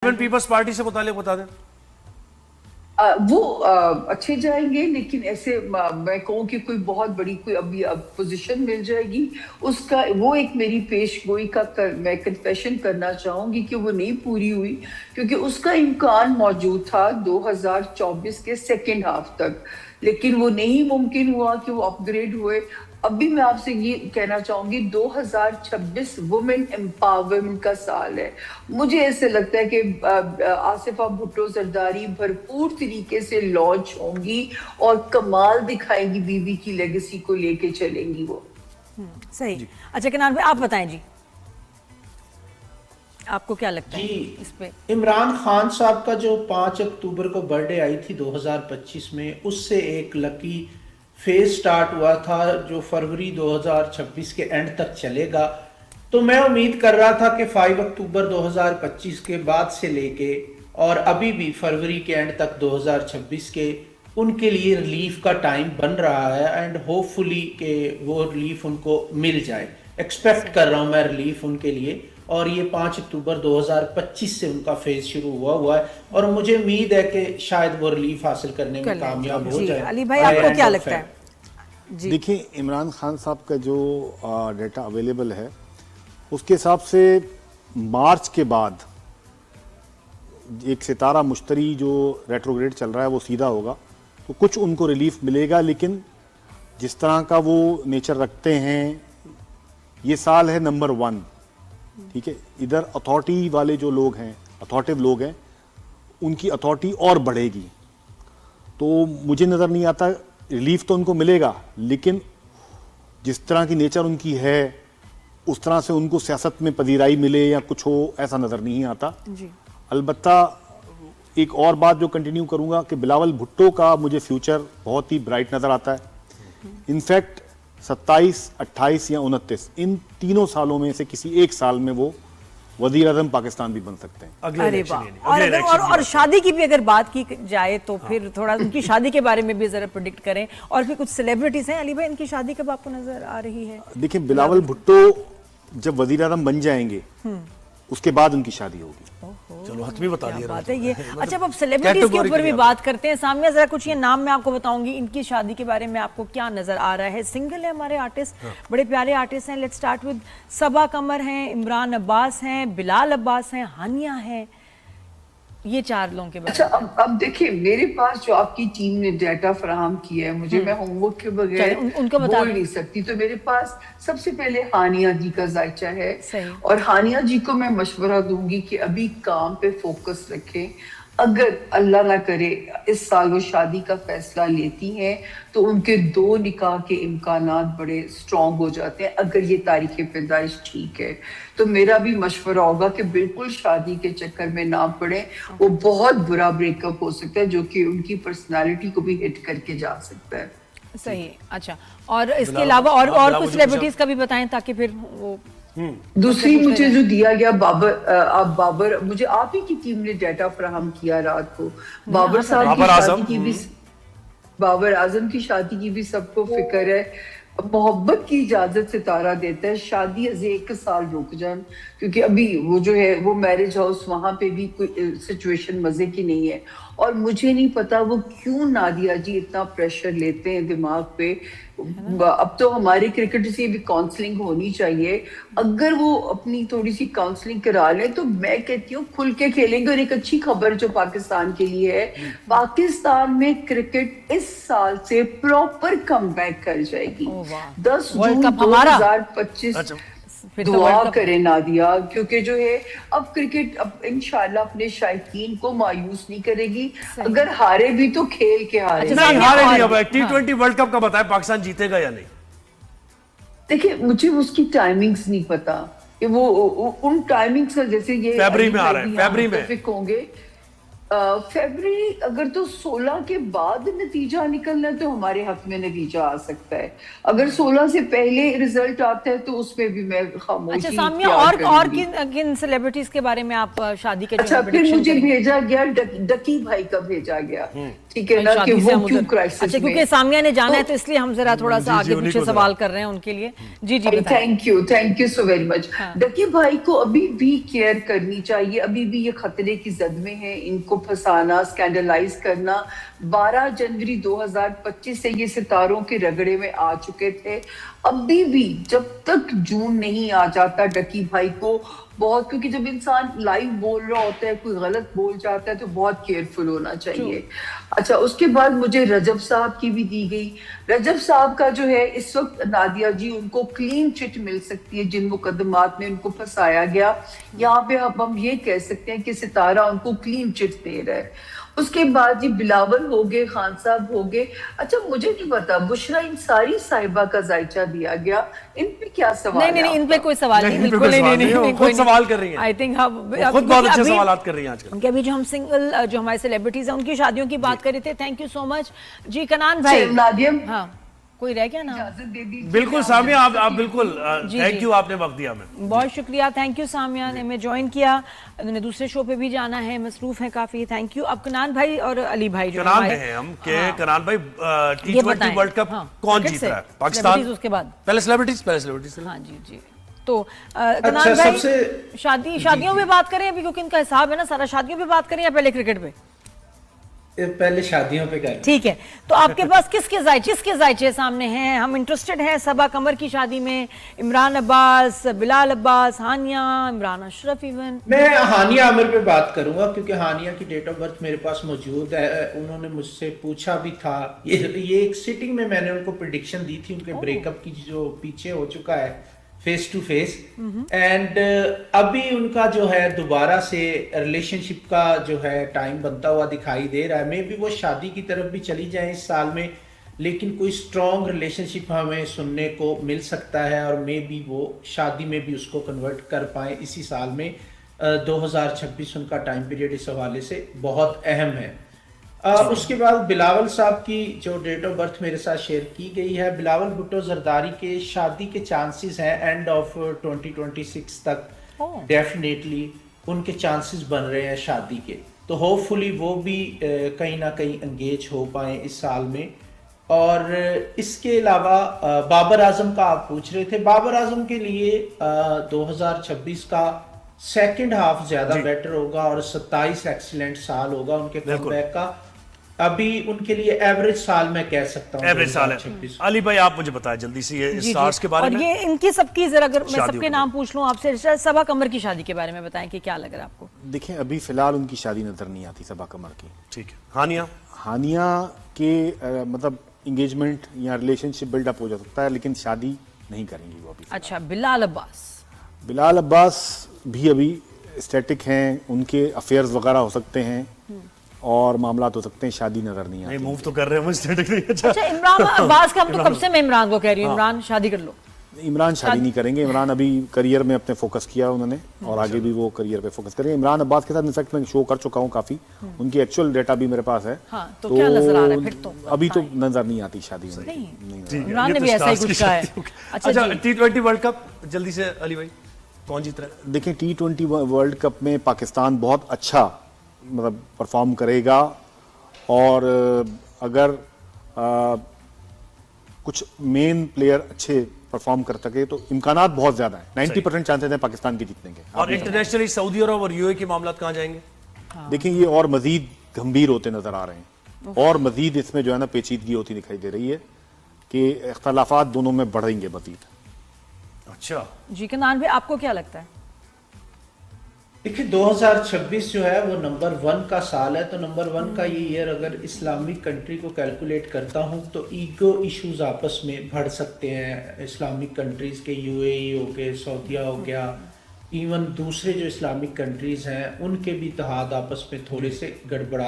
Different peoples party से मुतालिक बता दें। वो अच्छे जाएंगे, लेकिन ऐसे मैं कहूँ कि कोई बहुत बड़ी कोई अभी पोजीशन मिल जाएगी उसका, वो एक मेरी पेशगोई का मैं कन्फेशन करना चाहूंगी कि वो नहीं पूरी हुई, क्योंकि उसका इम्कान मौजूद था 2024 के सेकेंड हाफ तक, लेकिन वो नहीं मुमकिन हुआ कि वो अपग्रेड हुए। अभी मैं आपसे ये कहना चाहूंगी 2026 वुमेन एम्पावरमेंट का साल है। मुझे ऐसे लगता है कि आसिफा भुट्टो जरदारी भरपूर तरीके से लॉन्च होंगी और कमाल दिखाएंगी, बीवी की लेगेसी को लेके चलेंगी वो। सही। अच्छा किनार भाई आप बताएं जी, आपको क्या लगता है इस पे? इमरान खान साहब का जो 5 अक्टूबर को बर्थडे आई थी 2025 में, उससे एक लकी फेज स्टार्ट हुआ था जो फरवरी 2026 के एंड तक चलेगा। तो मैं उम्मीद कर रहा था कि 5 अक्टूबर 2025 के बाद से लेके और अभी भी फरवरी के एंड तक 2026 के उनके लिए रिलीफ का टाइम बन रहा है, एंड होपफुली कि वो रिलीफ उनको मिल जाए। एक्सपेक्ट कर रहा हूँ मैं रिलीफ उनके लिए, और ये 5 अक्टूबर 2025 से उनका फेज शुरू हुआ है और मुझे उम्मीद है कि शायद वो रिलीफ हासिल करने में कामयाब हो जाए। अली भाई आपको क्या लगता है? जी देखिए, इमरान खान साहब का जो डेटा अवेलेबल है उसके हिसाब से मार्च के बाद एक सितारा मुश्तरी जो रेट्रोग्रेड चल रहा है वो सीधा होगा, तो कुछ उनको रिलीफ मिलेगा। लेकिन जिस तरह का वो नेचर रखते हैं, ये साल है नंबर 1, ठीक है। इधर अथॉरिटी वाले जो लोग हैं, अथॉरिटिव लोग हैं, उनकी अथॉरिटी और बढ़ेगी। तो मुझे नज़र नहीं आता रिलीफ तो उनको मिलेगा, लेकिन जिस तरह की नेचर उनकी है उस तरह से उनको सियासत में पजीराई मिले या कुछ हो, ऐसा नज़र नहीं आता जी। अलबत्ता एक और बात जो कंटिन्यू करूंगा कि बिलावल भुट्टो का मुझे फ्यूचर बहुत ही ब्राइट नज़र आता है। इनफैक्ट 27, 28 या 29 इन तीनों सालों में से किसी एक साल में वो वजीर आज़म पाकिस्तान भी बन सकते हैं। अरे वाह। और शादी की भी अगर बात की जाए तो फिर थोड़ा उनकी शादी के बारे में भी जरा प्रेडिक्ट करें। और फिर कुछ सेलिब्रिटीज हैं, अली भाई इनकी शादी कब आपको नजर आ रही है? देखिए, बिलावल भुट्टो जब वजीर आज़म बन जाएंगे उसके बाद उनकी शादी होगी। चलो हतमी बता दिया बात है ये। अच्छा, अब सेलिब्रिटीज के ऊपर भी बात करते हैं। सामने जरा कुछ ये नाम मैं आपको बताऊंगी, इनकी शादी के बारे में आपको क्या नजर आ रहा है? सिंगल है हमारे आर्टिस्ट, बड़े प्यारे आर्टिस्ट हैं। लेट्स स्टार्ट विद सबा कमर हैं, इमरान अब्बास हैं, बिलाल अब्बास हैं, हानिया हैं, ये 4 लोगों के बारे में। अच्छा, अब देखिए, मेरे पास जो आपकी टीम ने डाटा फराहम किया है, मुझे मैं होमवर्क के बगैर उनको बता बोल नहीं सकती। तो मेरे पास सबसे पहले हानिया जी का जायचा है, और हानिया जी को मैं मशवरा दूंगी कि अभी काम पे फोकस रखें। अगर अल्लाह ना करे इस साल वो शादी का फैसला लेती हैं तो उनके 2 निकाह के इम्कानात बड़े स्ट्रॉन्ग हो जाते हैं, अगर ये तारीख पैदाइश ठीक है। तो मेरा भी मशवरा होगा कि बिल्कुल शादी के चक्कर में ना पड़े, वो बहुत बुरा ब्रेकअप हो सकता है जो कि उनकी पर्सनालिटी को भी हिट करके जा सकता है। सही। अच्छा, और इसके अलावा और कुछ सेलिब्रिटीज का भी बताएं ताकि फिर वो दूसरी मुझे जो दिया गया बाबर, मुझे आप ही की टीम ने डाटा फराहम किया रात को। बाबर साहब की शादी की भी, बाबर आजम की शादी की भी सबको फिक्र है। मोहब्बत की इजाजत सितारा देता है, शादी अजे 1 साल रुक जान, क्योंकि अभी वो जो है वो मैरिज हाउस, वहां पे भी कोई सिचुएशन मजे की नहीं है। और मुझे नहीं पता वो क्यों नादिया जी इतना प्रेशर लेते हैं दिमाग पे। अब तो हमारे क्रिकेटर से भी काउंसलिंग होनी चाहिए। अगर वो अपनी थोड़ी सी काउंसलिंग करा लें तो मैं कहती हूँ खुल के खेलेंगे। और एक अच्छी खबर जो पाकिस्तान के लिए है, पाकिस्तान में क्रिकेट इस साल से प्रॉपर कमबैक कर जाएगी। 10 जून 2025 दुआ करें नादिया, क्योंकि जो है अब क्रिकेट अब इंशाल्लाह अपने शायकीन को मायूस नहीं करेगी। अगर हारे भी तो खेल के हारे। नहीं हारे नहीं। अब T20 वर्ल्ड कप का बताएं, पाकिस्तान जीतेगा या नहीं? देखिए, मुझे उसकी टाइमिंग्स नहीं पता कि वो उन टाइमिंग्स का, जैसे ये फरवरी में आ रहा है, फरवरी में होंगे। फरवरी अगर तो 16 के बाद नतीजा निकलना है तो हमारे हक में नतीजा आ सकता है। अगर 16 से पहले रिजल्ट आता है तो उसमें भी मैं खामोशी अच्छा सामिया, इख्तियार और करूंगी। किन सेलिब्रिटीज के बारे में आप शादी के अच्छा, फिर मुझे भेजा गया डकी भाई का भेजा गया, ठीक है ना, कि वो क्यों क्राइसिस अच्छा, क्योंकि सामिया ने जाना है तो इसलिए हम जरा थोड़ा सा आगे पीछे सवाल कर रहे हैं उनके लिए। जी जी thank you so very much. डकी भाई को अभी भी केयर करनी चाहिए, अभी भी ये खतरे की जद में है। इनको फंसाना, स्कैंडलाइज करना, 12 जनवरी 2025 से ये सितारों के रगड़े में आ चुके थे। अभी भी जब तक जून नहीं आ जाता डकी भाई को बहुत, क्योंकि जब इंसान लाइव बोल रहा होता है, कोई गलत बोल जाता है तो बहुत केयरफुल होना चाहिए। अच्छा, उसके बाद मुझे रजब साहब की भी दी गई। रजब साहब का जो है इस वक्त नादिया जी, उनको क्लीन चिट मिल सकती है जिन मुकदमात में उनको फंसाया गया। यहाँ पे अब हम ये कह सकते हैं कि सितारा उनको क्लीन चिट दे रहा है। उसके बाद जी बिलावल हो गए, खान साहब हो गए। अच्छा, मुझे नहीं पता बुशरा इंसारी साहिबा का जायचा दिया गया, इन पे क्या सवाल? नहीं, इन पे कोई सवाल नहीं, बिल्कुल नहीं, खुद सवाल कर रही हैं। आई थिंक खुद बहुत अच्छे सवालात कर रही हैं आजकल। उनके अभी जो हम सिंगल जो हमारे सेलिब्रिटीज हैं उनकी शादियों की बात कर रहे थे। थैंक यू सो मच जी। कनान भाई, नादियम, हाँ कोई रह गया ना? बिल्कुल सामिया, आप बिल्कुल, थैंक यू, आपने वक्त दिया हमें। बहुत शुक्रिया, थैंक यू सामिया ने हमें ज्वाइन किया। उन्होंने दूसरे शो पे भी जाना है, मसरूफ है काफी। Thank you. अब कनान भाई और अली भाई जो कनान हैं हम के कनान भाई, T20 वर्ल्ड कप कौन जीत रहा है? पाकिस्तान। उसके बाद पहले सेलिब्रिटीज। हाँ जी जी। तो कनान भाई, शादियों पे बात करें अभी, क्योंकि इनका हिसाब है ना सारा। शादियों पे बात करें या पहले क्रिकेट पे? पहले शादियों पे करें। ठीक है, तो आपके पास किसके जायचे सामने हैं? हम इंटरेस्टेड हैं सबा कमर की शादी में। इमरान अब्बास, बिलाल अब्बास, हानिया, इमरान अशरफ। इवन मैं हानिया आमिर पे बात करूंगा क्योंकि हानिया की डेट ऑफ बर्थ मेरे पास मौजूद है। उन्होंने मुझसे पूछा भी था, ये एक सिटिंग में मैंने उनको प्रिडिक्शन दी थी उनके ब्रेकअप की, जो पीछे हो चुका है फेस टू फेस। एंड अभी उनका जो है दोबारा से रिलेशनशिप का जो है टाइम बनता हुआ दिखाई दे रहा है। मे बी वो शादी की तरफ भी चली जाए इस साल में, लेकिन कोई स्ट्रॉन्ग रिलेशनशिप हमें सुनने को मिल सकता है और मे बी वो शादी में भी उसको कन्वर्ट कर पाए इसी साल में। 2026 उनका टाइम पीरियड इस हवाले से बहुत अहम है। उसके बाद बिलावल साहब की जो डेट ऑफ बर्थ मेरे साथ शेयर की गई है, बिलावल भुट्टो जरदारी के शादी के चांसेस हैं एंड ऑफ 2026 तक। डेफिनेटली उनके चांसेस बन रहे हैं शादी के, तो होपफुली वो भी कहीं ना कहीं एंगेज हो पाए इस साल में। और इसके अलावा बाबर आजम का आप पूछ रहे थे। बाबर आजम के लिए 2026 का सेकंड हाफ ज्यादा बेटर होगा और 27 एक्सीलेंट साल होगा उनके कमबैक का। अभी उनके लिए एवरेज साल मैं कह सकता हूँ, एवरेज साल है। अली भाई, आप मुझे बताएं जल्दी से ये स्टार्स के बारे में। और ये इनकी सबकी जरा, अगर मैं सबके नाम पूछ लूं आपसे, सबा कमर की शादी के बारे में बताएं कि क्या लग रहा है आपको? देखें, अभी फिलहाल उनकी शादी नजर नहीं आती सबा कमर की। ठीक है। हानिया के मतलब एंगेजमेंट या रिलेशनशिप बिल्डअप हो जा सकता है, लेकिन शादी नहीं करेंगी वो अभी। अच्छा, बिलाल अब्बास भी अभी स्टैटिक हैं, उनके अफेयर्स वगैरह हो सकते हैं और मामला हो सकते हैं, शादी नजर नहीं आती। मूव तो कर रहे हैं वो स्टैटिक नहीं। अच्छा, इमरान अब्बास का, हम तो कब से मैं इमरान को कह रही हूँ, इमरान शादी कर लो। इमरान शादी नहीं करेंगे। इमरान अभी करियर में अपने फोकस किया उन्होंने और आगे भी वो करियर पे फोकस करेंगे। इमरान अब्बास के साथ इनफैक्ट मैं शो कर चुका हूँ काफी, उनकी एक्चुअल डेटा भी मेरे पास है। तो क्या नजर आ रहा है फिर? तो अभी तो नजर नहीं आती शादी में। इमरान ने भी ऐसा ही कुछ कहा है। अच्छा, T20 वर्ल्ड कप जल्दी से अली भाई, कौन जीत रहा है? देखें, T20 वर्ल्ड कप में पाकिस्तान बहुत अच्छा मतलब परफॉर्म करेगा और अगर कुछ मेन प्लेयर अच्छे परफॉर्म कर सके तो इम्कानात बहुत ज्यादा है। 90% चांसेस हैं पाकिस्तान के जीतने के। और इंटरनेशनली सऊदी अरब और यूएई के मामला कहाँ जाएंगे? देखिए, ये और मजीद गंभीर होते नजर आ रहे हैं और मजीद इसमें जो है ना पेचीदगी होती दिखाई दे रही है कि इख्तलाफात दोनों में बढ़ेंगे मजीद। अच्छा जी, कनान भाई, आपको क्या लगता है? देखिए, 2026 जो है वो नंबर 1 का साल है, तो नंबर 1 का ये ईयर अगर इस्लामिक कंट्री को कैलकुलेट करता हूँ तो ईगो इश्यूज आपस में बढ़ सकते हैं। इस्लामिक कंट्रीज के यूएई हो गए, सऊदीया हो गया, इवन दूसरे जो इस्लामिक कंट्रीज हैं उनके भी इत्तेहाद आपस में थोड़े से गड़बड़ा